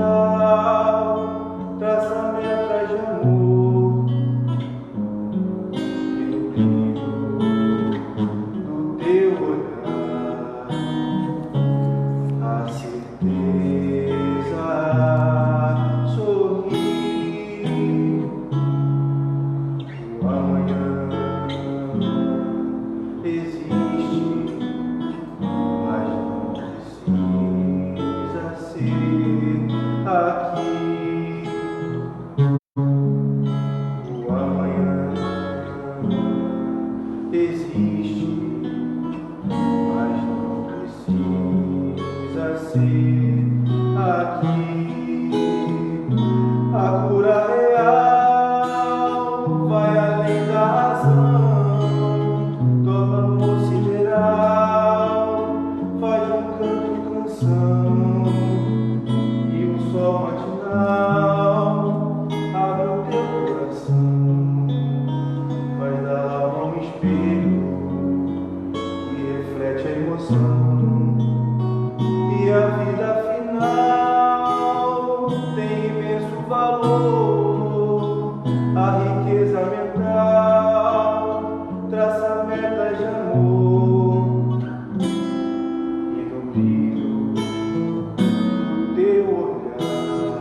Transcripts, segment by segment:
matinal traça metas de amor e no brilho do teu olhar a certeza sorrir. O amanhã existe, mas não precisa ser aqui. O amanhã existe, mas não precisa ser aqui. A cura real vai além da razão, torna amor sideral, faz um canto canção, e um sol matinal abre o teu coração, faz da alma um espelho que reflete a emoção, e a vida final tem imenso valor. A riqueza mental traça metas de amor e no brilho do teu olhar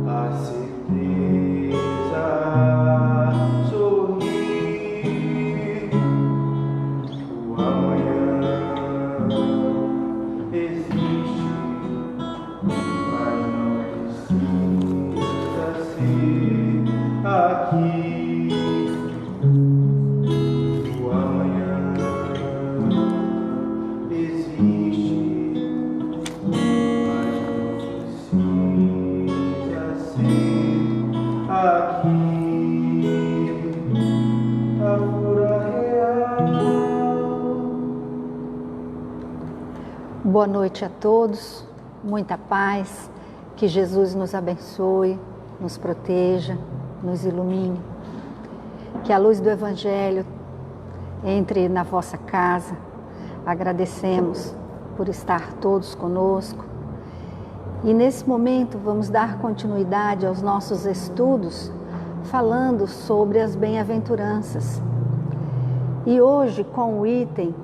a certeza sorrir. O amanhã existe, mas não precisa ser aqui. O amanhã existe, mas não precisa ser aqui. A cura real. Boa noite a todos, muita paz, que Jesus nos abençoe, nos proteja, nos ilumine. Que a luz do Evangelho entre na vossa casa. Agradecemos por estar todos conosco. E nesse momento vamos dar continuidade aos nossos estudos, falando sobre as bem-aventuranças. E hoje com o item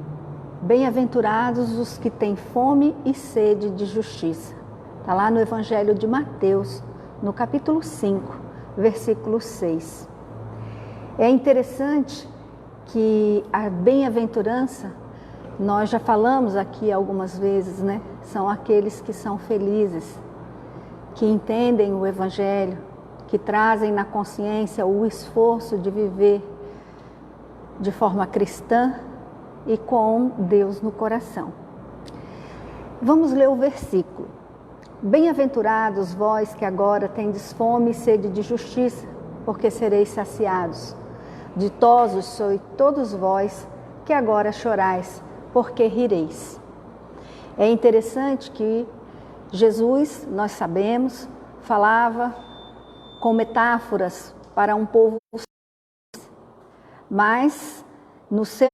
Bem-aventurados os que têm fome e sede de justiça. Está lá no Evangelho de Mateus, no capítulo 5, versículo 6. É interessante que a bem-aventurança, nós já falamos aqui algumas vezes, né? São aqueles que são felizes, que entendem o Evangelho, que trazem na consciência o esforço de viver de forma cristã e com Deus no coração. Vamos ler o versículo. Bem-aventurados vós que agora tendes fome e sede de justiça, porque sereis saciados. Ditosos sois todos vós que agora chorais, porque rireis. É interessante que Jesus, nós sabemos, falava com metáforas para um povo, mas no seu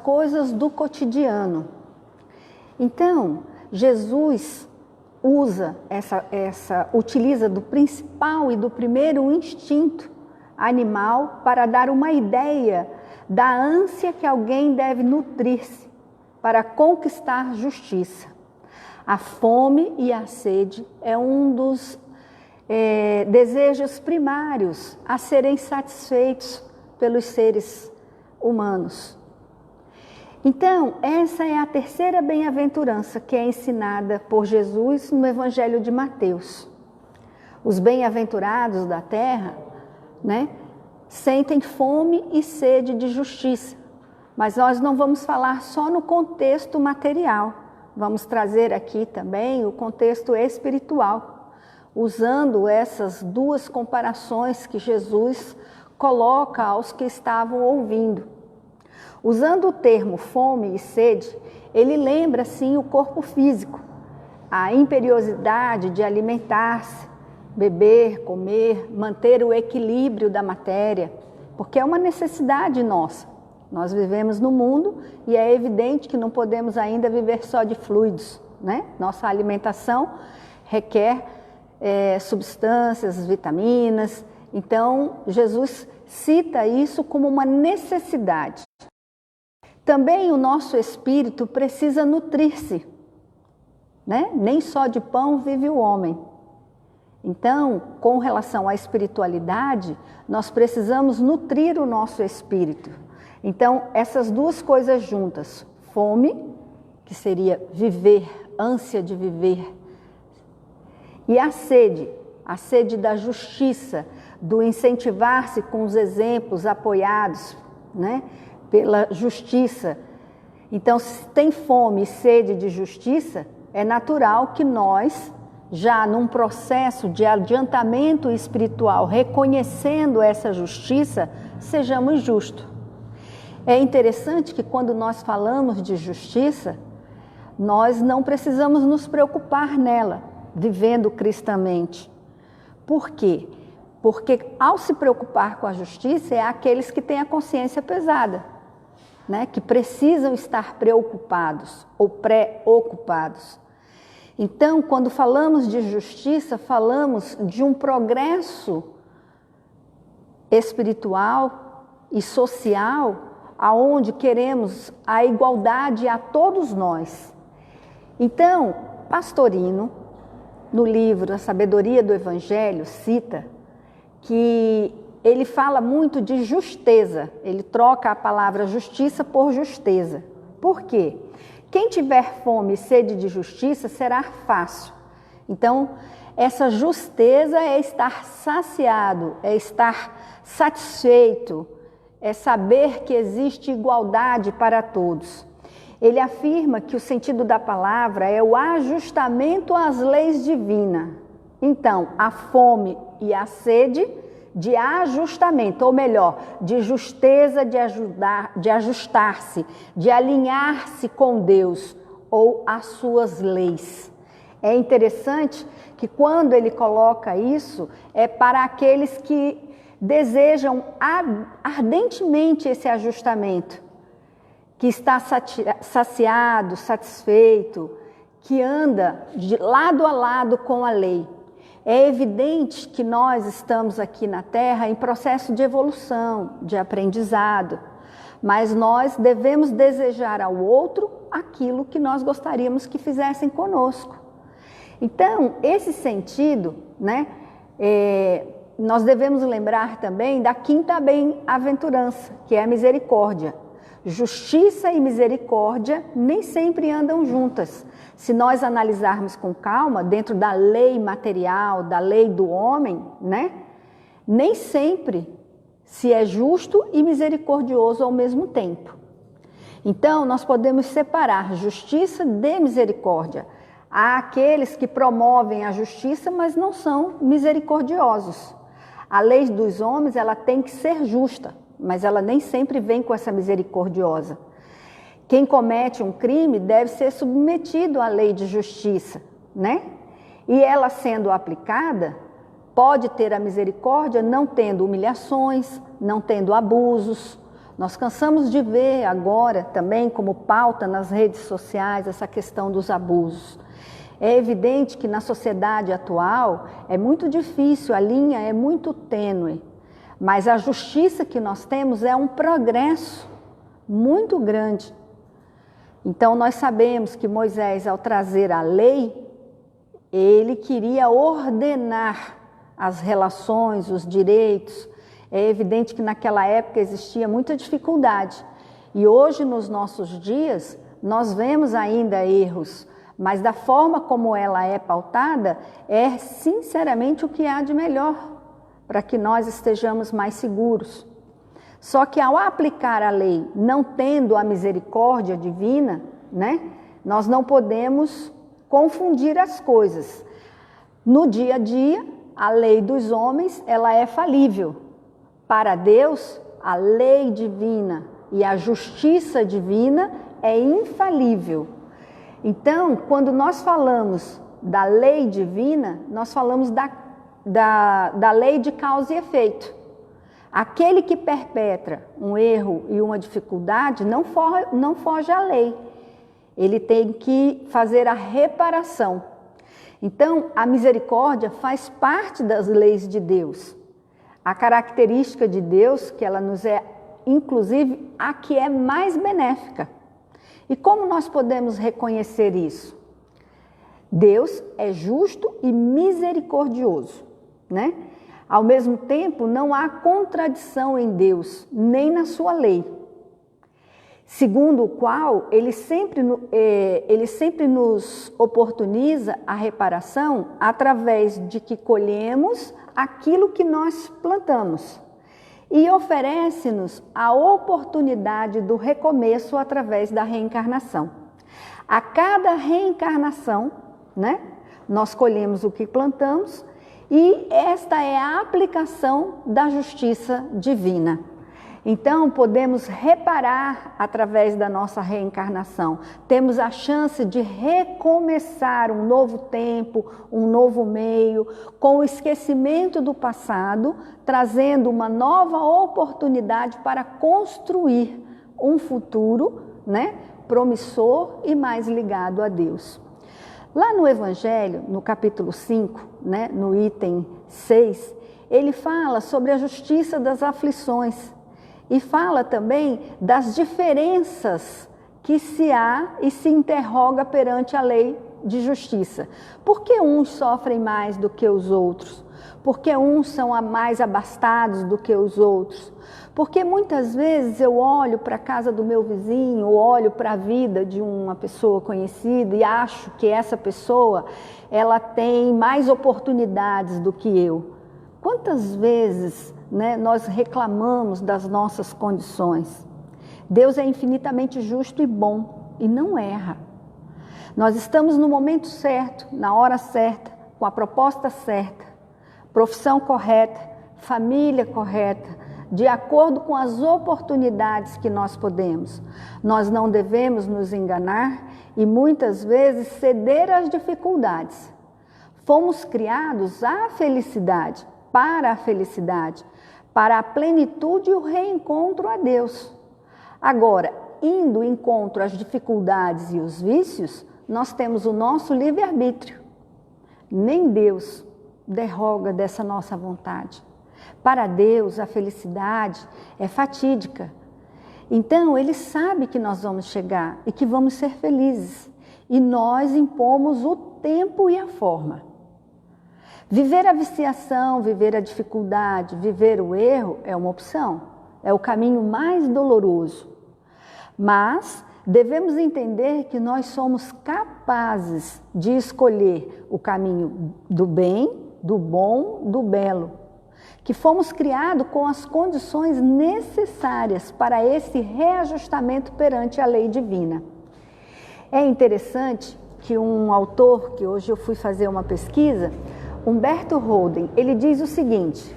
coisas do cotidiano. Então, Jesus utiliza do principal e do primeiro instinto animal para dar uma ideia da ânsia que alguém deve nutrir-se para conquistar justiça. A fome e a sede é um dos desejos primários a serem satisfeitos pelos seres humanos. Então, essa é a terceira bem-aventurança que é ensinada por Jesus no Evangelho de Mateus. Os bem-aventurados da terra, né, sentem fome e sede de justiça. Mas nós não vamos falar só no contexto material. Vamos trazer aqui também o contexto espiritual, usando essas duas comparações que Jesus coloca aos que estavam ouvindo. Usando o termo fome e sede, ele lembra, sim, o corpo físico, a imperiosidade de alimentar-se, beber, comer, manter o equilíbrio da matéria, porque é uma necessidade nossa. Nós vivemos no mundo e é evidente que não podemos ainda viver só de fluidos. né? Nossa alimentação requer substâncias, vitaminas. Então, Jesus cita isso como uma necessidade. Também o nosso espírito precisa nutrir-se, né? Nem só de pão vive o homem. Então, com relação à espiritualidade, nós precisamos nutrir o nosso espírito. Então, essas duas coisas juntas, fome, que seria viver, ânsia de viver, e a sede da justiça, do incentivar-se com os exemplos apoiados, né, pela justiça. Então, se tem fome e sede de justiça, é natural que nós, já num processo de adiantamento espiritual, reconhecendo essa justiça, sejamos justos. É interessante que quando nós falamos de justiça, nós não precisamos nos preocupar nela, vivendo cristamente. Por quê? Porque ao se preocupar com a justiça, é aqueles que têm a consciência pesada, né? Que precisam estar preocupados ou preocupados. Então, quando falamos de justiça, falamos de um progresso espiritual e social, aonde queremos a igualdade a todos nós. Então, Pastorino, no livro A Sabedoria do Evangelho, cita que ele fala muito de justeza, ele troca a palavra justiça por justeza. Por quê? Quem tiver fome e sede de justiça será fácil. Então, essa justeza é estar saciado, é estar satisfeito, é saber que existe igualdade para todos. Ele afirma que o sentido da palavra é o ajustamento às leis divinas. Então, a fome e a sede de ajustamento, ou melhor, de justeza, de ajustar-se, de alinhar-se com Deus ou as suas leis. É interessante que quando ele coloca isso, é para aqueles que desejam ardentemente esse ajustamento, que está saciado, satisfeito, que anda de lado a lado com a lei. É evidente que nós estamos aqui na Terra em processo de evolução, de aprendizado, mas nós devemos desejar ao outro aquilo que nós gostaríamos que fizessem conosco. Então, esse sentido, né, nós devemos lembrar também da quinta bem-aventurança, que é a misericórdia. Justiça e misericórdia nem sempre andam juntas. Se nós analisarmos com calma, dentro da lei material, da lei do homem, né? Nem sempre se é justo e misericordioso ao mesmo tempo. Então, nós podemos separar justiça de misericórdia. Há aqueles que promovem a justiça, mas não são misericordiosos. A lei dos homens, ela tem que ser justa, mas ela nem sempre vem com essa misericordiosa. Quem comete um crime deve ser submetido à lei de justiça, né? E ela sendo aplicada, pode ter a misericórdia não tendo humilhações, não tendo abusos. Nós cansamos de ver agora também como pauta nas redes sociais essa questão dos abusos. É evidente que na sociedade atual é muito difícil, a linha é muito tênue, mas a justiça que nós temos é um progresso muito grande. Então, nós sabemos que Moisés, ao trazer a lei, ele queria ordenar as relações, os direitos. É evidente que naquela época existia muita dificuldade. E hoje, nos nossos dias, nós vemos ainda erros, mas da forma como ela é pautada, é sinceramente o que há de melhor, para que nós estejamos mais seguros. Só que ao aplicar a lei, não tendo a misericórdia divina, né, nós não podemos confundir as coisas. No dia a dia, a lei dos homens, ela é falível. Para Deus, a lei divina e a justiça divina é infalível. Então, quando nós falamos da lei divina, nós falamos da lei de causa e efeito. Aquele que perpetra um erro e uma dificuldade não foge à lei. ele tem que fazer a reparação. Então, a misericórdia faz parte das leis de Deus. A característica de Deus, que ela nos é, inclusive, a que é mais benéfica. E como nós podemos reconhecer isso? Deus é justo e misericordioso, né? Ao mesmo tempo, não há contradição em Deus, nem na sua lei. Segundo o qual, ele sempre nos oportuniza a reparação através de que colhemos aquilo que nós plantamos. E oferece-nos a oportunidade do recomeço através da reencarnação. A cada reencarnação, né, nós colhemos o que plantamos e esta é a aplicação da justiça divina. Então, podemos reparar através da nossa reencarnação. Temos a chance de recomeçar um novo tempo, um novo meio, com o esquecimento do passado, trazendo uma nova oportunidade para construir um futuro, né, promissor e mais ligado a Deus. Lá no Evangelho, no capítulo 5, né, no item 6, ele fala sobre a justiça das aflições. E fala também das diferenças que se há e se interroga perante a lei de justiça. Por que uns sofrem mais do que os outros? Por que uns são mais abastados do que os outros? Porque muitas vezes eu olho para a casa do meu vizinho, ou olho para a vida de uma pessoa conhecida e acho que essa pessoa ela tem mais oportunidades do que eu. Quantas vezes, né, nós reclamamos das nossas condições? Deus é infinitamente justo e bom e não erra. Nós estamos no momento certo, na hora certa, com a proposta certa, profissão correta, família correta, de acordo com as oportunidades que nós podemos. Nós não devemos nos enganar e muitas vezes ceder às dificuldades. Fomos criados à felicidade, para a felicidade, para a plenitude e o reencontro a Deus. Agora, indo em encontro às dificuldades e os vícios, nós temos o nosso livre-arbítrio. Nem Deus derroga dessa nossa vontade. Para Deus, a felicidade é fatídica. Então, Ele sabe que nós vamos chegar e que vamos ser felizes. E nós impomos o tempo e a forma. Viver a viciação, viver a dificuldade, viver o erro é uma opção, é o caminho mais doloroso. Mas devemos entender que nós somos capazes de escolher o caminho do bem, do bom, do belo. Que fomos criados com as condições necessárias para esse reajustamento perante a lei divina. É interessante que um autor, que hoje eu fui fazer uma pesquisa, Humberto Holden, ele diz o seguinte: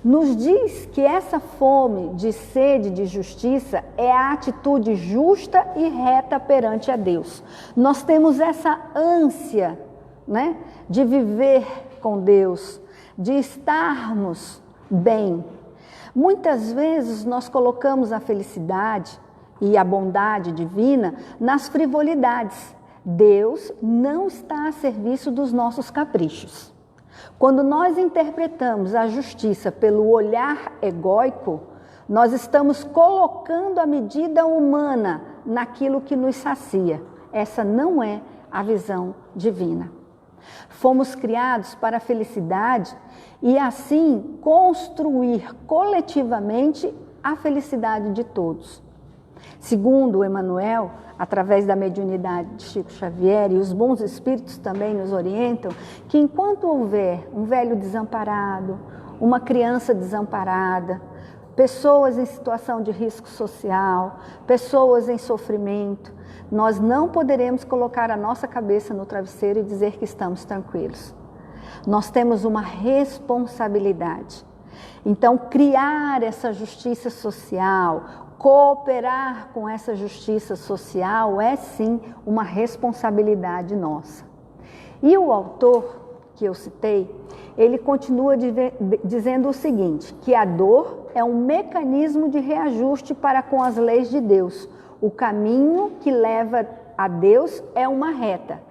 nos diz que essa fome de sede de justiça é a atitude justa e reta perante a Deus. Nós temos essa ânsia, né, de viver com Deus, de estarmos bem. Muitas vezes nós colocamos a felicidade e a bondade divina nas frivolidades. Deus não está a serviço dos nossos caprichos. Quando nós interpretamos a justiça pelo olhar egóico, nós estamos colocando a medida humana naquilo que nos sacia. Essa não é a visão divina. Fomos criados para a felicidade e assim construir coletivamente a felicidade de todos. Segundo Emmanuel, através da mediunidade de Chico Xavier, e os bons espíritos também nos orientam, que enquanto houver um velho desamparado, uma criança desamparada, pessoas em situação de risco social, pessoas em sofrimento, nós não poderemos colocar a nossa cabeça no travesseiro e dizer que estamos tranquilos. Nós temos uma responsabilidade. Então, criar essa justiça social, cooperar com essa justiça social é sim uma responsabilidade nossa. E o autor que eu citei, ele continua dizendo o seguinte, que a dor é um mecanismo de reajuste para com as leis de Deus, o caminho que leva a Deus é uma reta.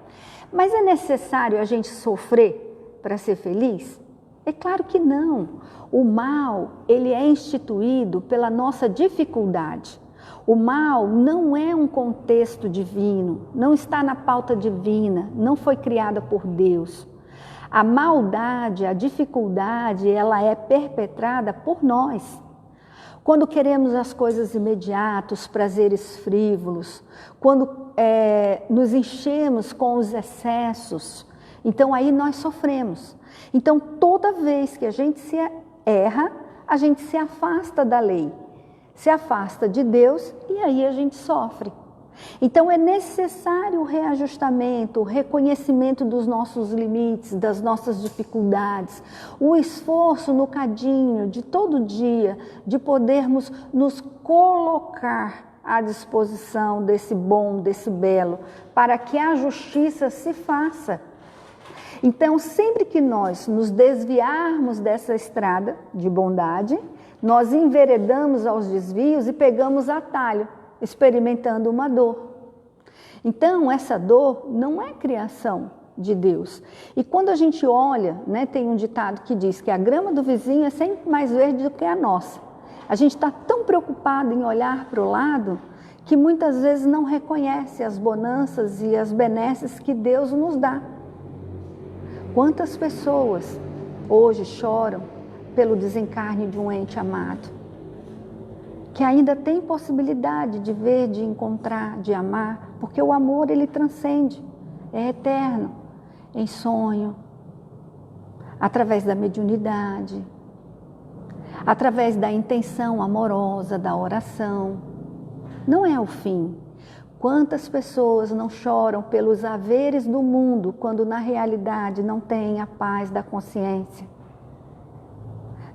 Mas é necessário a gente sofrer para ser feliz? É claro que não. O mal, ele é instituído pela nossa dificuldade. O mal não é um contexto divino, não está na pauta divina, não foi criada por Deus. A maldade, a dificuldade, ela é perpetrada por nós. Quando queremos as coisas imediatas, os prazeres frívolos, quando nos enchemos com os excessos, então aí nós sofremos. Então toda vez que a gente se erra, a gente se afasta da lei, se afasta de Deus e aí a gente sofre. Então é necessário o reajustamento, o reconhecimento dos nossos limites, das nossas dificuldades, o esforço no cadinho de todo dia, de podermos nos colocar à disposição desse bom, desse belo, para que a justiça se faça. Então, sempre que nós nos desviarmos dessa estrada de bondade, nós enveredamos aos desvios e pegamos atalho, experimentando uma dor. Então, essa dor não é criação de Deus. E quando a gente olha, tem um ditado que diz que a grama do vizinho é sempre mais verde do que a nossa. A gente está tão preocupado em olhar para o lado que muitas vezes não reconhece as bonanças e as benesses que Deus nos dá. Quantas pessoas hoje choram pelo desencarne de um ente amado, que ainda tem possibilidade de ver, de encontrar, de amar, porque o amor ele transcende, é eterno, em sonho, através da mediunidade, através da intenção amorosa, da oração. Não é o fim. Quantas pessoas não choram pelos haveres do mundo, quando na realidade não têm a paz da consciência?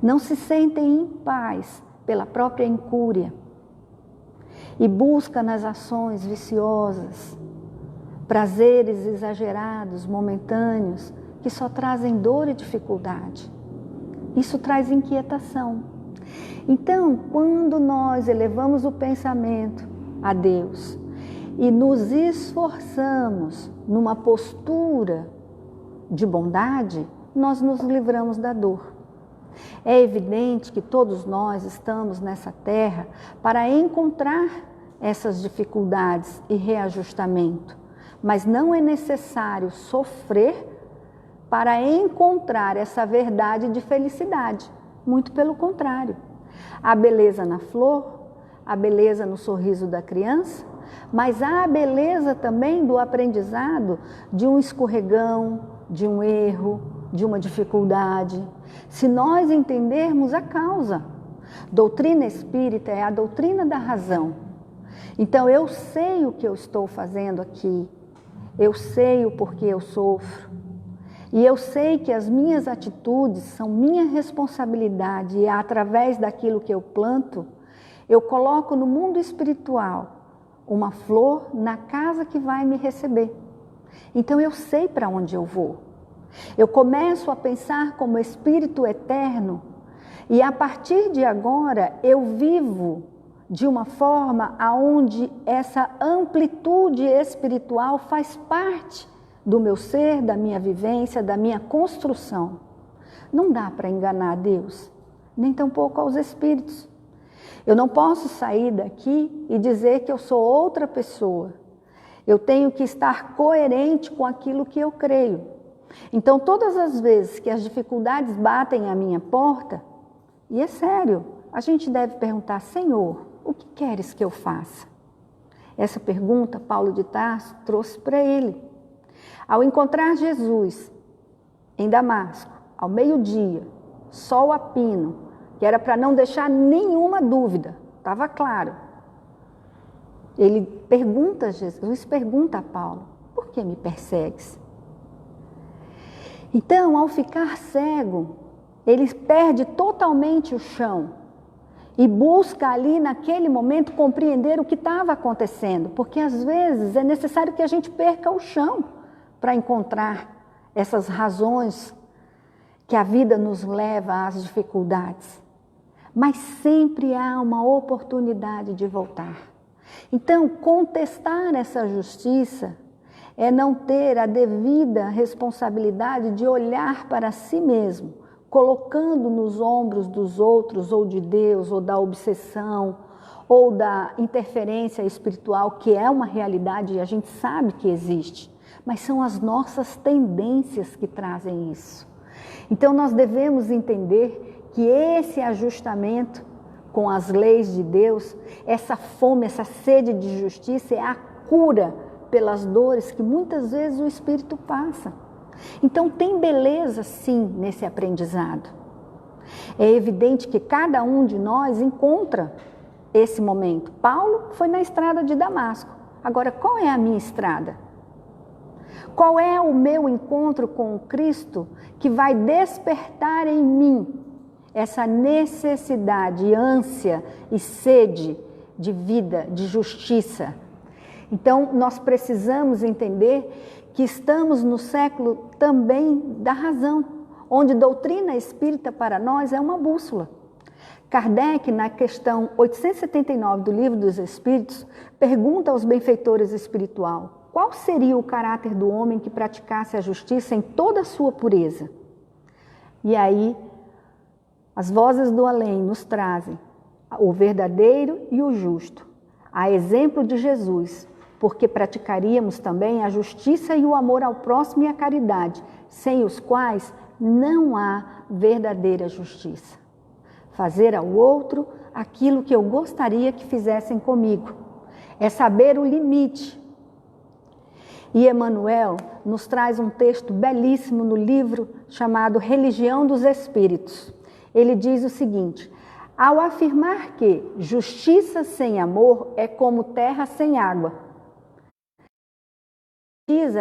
Não se sentem em paz pela própria incúria e busca nas ações viciosas prazeres exagerados, momentâneos, que só trazem dor e dificuldade. Isso traz inquietação. Então, quando nós elevamos o pensamento a Deus e nos esforçamos numa postura de bondade, nós nos livramos da dor. É evidente que todos nós estamos nessa terra para encontrar essas dificuldades e reajustamento, mas não é necessário sofrer para encontrar essa verdade de felicidade. Muito pelo contrário. Há beleza na flor, há beleza no sorriso da criança, mas há a beleza também do aprendizado de um escorregão, de um erro, de uma dificuldade. Se nós entendermos a causa, doutrina espírita é a doutrina da razão. Então eu sei o que eu estou fazendo aqui, eu sei o porquê eu sofro, e eu sei que as minhas atitudes são minha responsabilidade e através daquilo que eu planto, eu coloco no mundo espiritual uma flor na casa que vai me receber. Então eu sei para onde eu vou. Eu começo a pensar como espírito eterno e a partir de agora eu vivo de uma forma aonde essa amplitude espiritual faz parte do meu ser, da minha vivência, da minha construção. Não dá para enganar Deus, nem tampouco aos espíritos. Eu não posso sair daqui e dizer que eu sou outra pessoa. Eu tenho que estar coerente com aquilo que eu creio. Então, todas as vezes que as dificuldades batem à minha porta, e é sério, a gente deve perguntar: Senhor, o que queres que eu faça? Essa pergunta Paulo de Tarso trouxe para ele. Ao encontrar Jesus em Damasco, ao meio-dia, sol a pino, que era para não deixar nenhuma dúvida, estava claro. Ele pergunta, Jesus pergunta a Paulo: por que me persegues? Então, ao ficar cego, ele perde totalmente o chão e busca ali naquele momento compreender o que estava acontecendo, porque às vezes é necessário que a gente perca o chão para encontrar essas razões que a vida nos leva às dificuldades. Mas sempre há uma oportunidade de voltar. Então, contestar essa justiça é não ter a devida responsabilidade de olhar para si mesmo, colocando nos ombros dos outros, ou de Deus, ou da obsessão, ou da interferência espiritual, que é uma realidade e a gente sabe que existe, mas são as nossas tendências que trazem isso. Então nós devemos entender que esse ajustamento com as leis de Deus, essa fome, essa sede de justiça é a cura pelas dores que muitas vezes o Espírito passa. Então tem beleza sim nesse aprendizado. É evidente que cada um de nós encontra esse momento. Paulo foi na estrada de Damasco. Agora, qual é a minha estrada? Qual é o meu encontro com o Cristo que vai despertar em mim essa necessidade, ânsia e sede de vida, de justiça? Então, nós precisamos entender que estamos no século também da razão, onde doutrina espírita para nós é uma bússola. Kardec, na questão 879 do Livro dos Espíritos, pergunta aos benfeitores espirituais: qual seria o caráter do homem que praticasse a justiça em toda a sua pureza? E aí, as vozes do além nos trazem o verdadeiro e o justo, a exemplo de Jesus, porque praticaríamos também a justiça e o amor ao próximo e a caridade, sem os quais não há verdadeira justiça. Fazer ao outro aquilo que eu gostaria que fizessem comigo. É saber o limite. E Emmanuel nos traz um texto belíssimo no livro chamado Religião dos Espíritos. Ele diz o seguinte: ao afirmar que justiça sem amor é como terra sem água,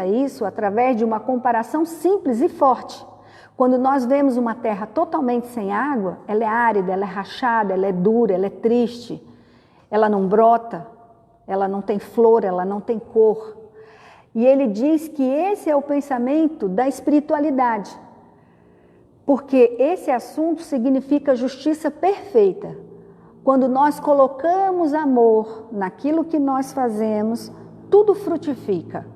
isso através de uma comparação simples e forte. Quando nós vemos uma terra totalmente sem água, ela é árida, ela é rachada, ela é dura, ela é triste, ela não brota, ela não tem flor, ela não tem cor. E ele diz que esse é o pensamento da espiritualidade, porque esse assunto significa justiça perfeita. Quando nós colocamos amor naquilo que nós fazemos, tudo frutifica.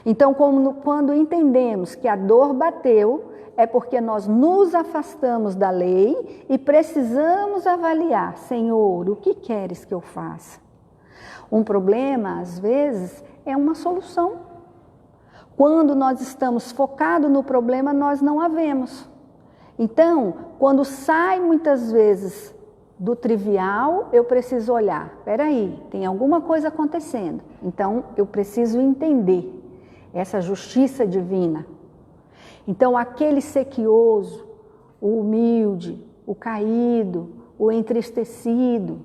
Então, quando entendemos que a dor bateu, é porque nós nos afastamos da lei e precisamos avaliar: Senhor, o que queres que eu faça? Um problema, às vezes, é uma solução. Quando nós estamos focados no problema, nós não a vemos. Então, quando sai muitas vezes do trivial, eu preciso olhar: espera aí, tem alguma coisa acontecendo. Então, eu preciso entender essa justiça divina. Então, aquele sequioso, o humilde, o caído, o entristecido,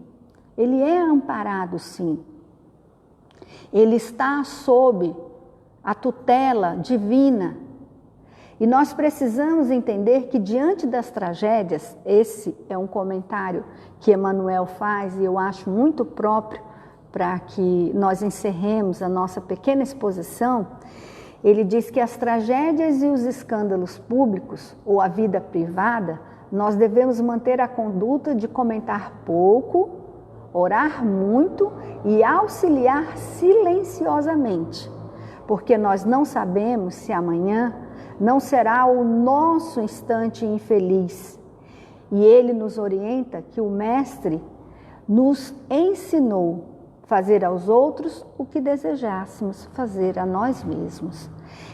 ele é amparado sim. Ele está sob a tutela divina. E nós precisamos entender que diante das tragédias, esse é um comentário que Emmanuel faz e eu acho muito próprio para que nós encerremos a nossa pequena exposição. Ele diz que as tragédias e os escândalos públicos, ou a vida privada, nós devemos manter a conduta de comentar pouco, orar muito e auxiliar silenciosamente, porque nós não sabemos se amanhã não será o nosso instante infeliz. E ele nos orienta que o Mestre nos ensinou fazer aos outros o que desejássemos fazer a nós mesmos.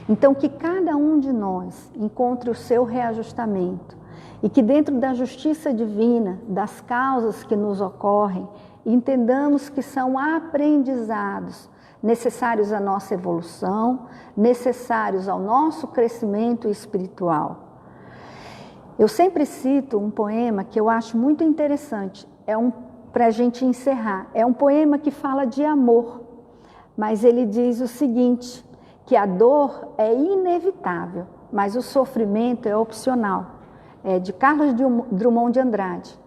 Então, que cada um de nós encontre o seu reajustamento e que dentro da justiça divina, das causas que nos ocorrem, entendamos que são aprendizados necessários à nossa evolução, necessários ao nosso crescimento espiritual. Eu sempre cito um poema que eu acho muito interessante, para a gente encerrar. É um poema que fala de amor, mas ele diz o seguinte, que a dor é inevitável, mas o sofrimento é opcional. É de Carlos Drummond de Andrade.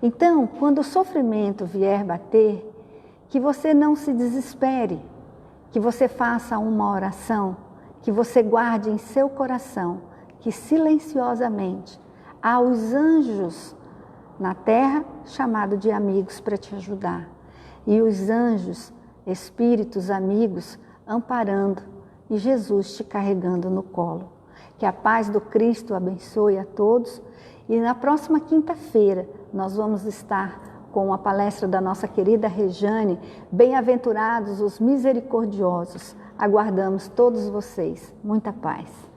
Então, quando o sofrimento vier bater, que você não se desespere, que você faça uma oração, que você guarde em seu coração, que silenciosamente há os anjos na terra chamado de amigos para te ajudar. e os anjos, espíritos amigos, amparando e Jesus te carregando no colo. Que a paz do Cristo abençoe a todos. E na próxima quinta-feira nós vamos estar com a palestra da nossa querida Rejane, Bem-aventurados os misericordiosos. Aguardamos todos vocês. Muita paz.